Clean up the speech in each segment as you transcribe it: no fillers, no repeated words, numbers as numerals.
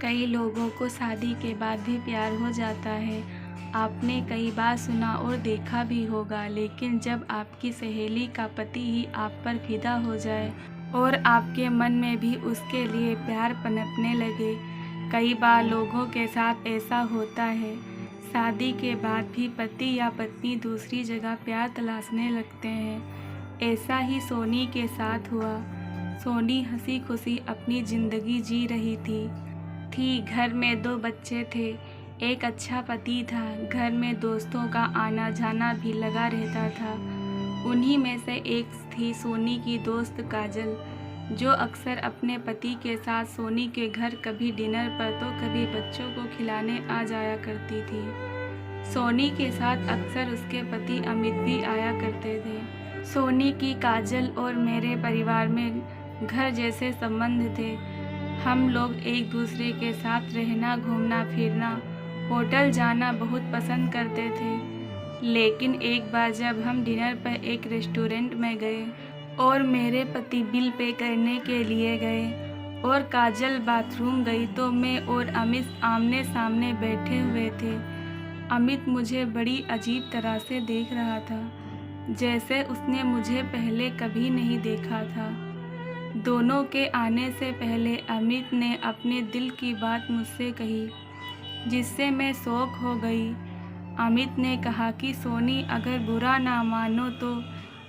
कई लोगों को शादी के बाद भी प्यार हो जाता है। आपने कई बार सुना और देखा भी होगा, लेकिन जब आपकी सहेली का पति ही आप पर फिदा हो जाए और आपके मन में भी उसके लिए प्यार पनपने लगे। कई बार लोगों के साथ ऐसा होता है, शादी के बाद भी पति या पत्नी दूसरी जगह प्यार तलाशने लगते हैं। ऐसा ही सोनी के साथ हुआ। सोनी हंसी खुशी अपनी ज़िंदगी जी रही थी। घर में 2 बच्चे थे, एक अच्छा पति था, घर में दोस्तों का आना जाना भी लगा रहता था। उन्हीं में से एक थी सोनी की दोस्त काजल, जो अक्सर अपने पति के साथ सोनी के घर कभी डिनर पर तो कभी बच्चों को खिलाने आ जाया करती थी। सोनी के साथ अक्सर उसके पति अमित भी आया करते थे। सोनी की काजल और मेरे परिवार में घर जैसे संबंध थे। हम लोग एक दूसरे के साथ रहना, घूमना फिरना, होटल जाना बहुत पसंद करते थे। लेकिन एक बार जब हम डिनर पर एक रेस्टोरेंट में गए और मेरे पति बिल पे करने के लिए गए और काजल बाथरूम गई, तो मैं और अमित आमने सामने बैठे हुए थे। अमित मुझे बड़ी अजीब तरह से देख रहा था, जैसे उसने मुझे पहले कभी नहीं देखा था। दोनों के आने से पहले अमित ने अपने दिल की बात मुझसे कही, जिससे मैं शॉक हो गई। अमित ने कहा कि सोनी, अगर बुरा ना मानो तो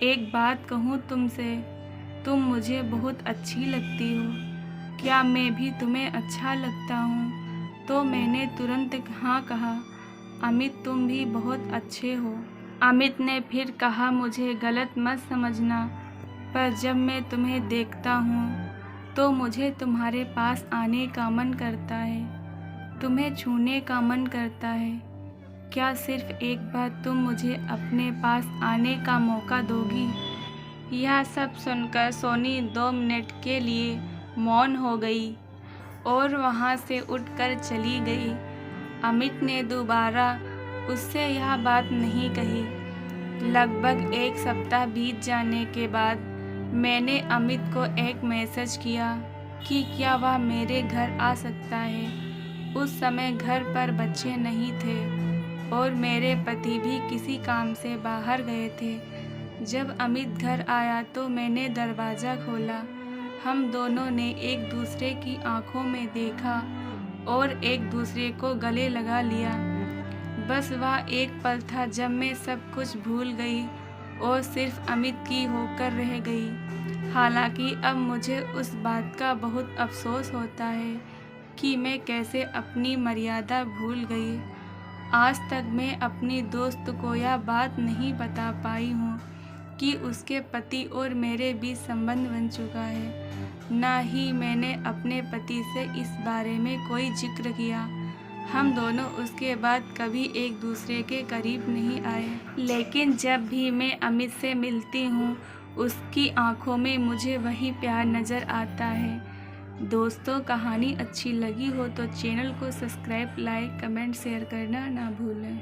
एक बात कहूँ तुमसे, तुम मुझे बहुत अच्छी लगती हो। क्या मैं भी तुम्हें अच्छा लगता हूँ? तो मैंने तुरंत हाँ कहा। अमित, तुम भी बहुत अच्छे हो। अमित ने फिर कहा, मुझे गलत मत समझना, पर जब मैं तुम्हें देखता हूँ तो मुझे तुम्हारे पास आने का मन करता है, तुम्हें छूने का मन करता है। क्या सिर्फ एक बार तुम मुझे अपने पास आने का मौका दोगी? यह सब सुनकर सोनी 2 मिनट के लिए मौन हो गई और वहाँ से उठकर चली गई। अमित ने दोबारा उससे यह बात नहीं कही। लगभग 1 सप्ताह बीत जाने के बाद मैंने अमित को एक मैसेज किया कि क्या वह मेरे घर आ सकता है। उस समय घर पर बच्चे नहीं थे और मेरे पति भी किसी काम से बाहर गए थे। जब अमित घर आया तो मैंने दरवाज़ा खोला। हम दोनों ने एक दूसरे की आंखों में देखा और एक दूसरे को गले लगा लिया। बस वह एक पल था जब मैं सब कुछ भूल गई और सिर्फ अमित की होकर रह गई। हालांकि अब मुझे उस बात का बहुत अफसोस होता है कि मैं कैसे अपनी मर्यादा भूल गई। आज तक मैं अपनी दोस्त को यह बात नहीं बता पाई हूँ कि उसके पति और मेरे बीच संबंध बन चुका है। ना ही मैंने अपने पति से इस बारे में कोई जिक्र किया। हम दोनों उसके बाद कभी एक दूसरे के करीब नहीं आए। लेकिन जब भी मैं अमित से मिलती हूँ, उसकी आंखों में मुझे वही प्यार नज़र आता है। दोस्तों, कहानी अच्छी लगी हो तो चैनल को सब्सक्राइब, लाइक, कमेंट, शेयर करना ना भूलें।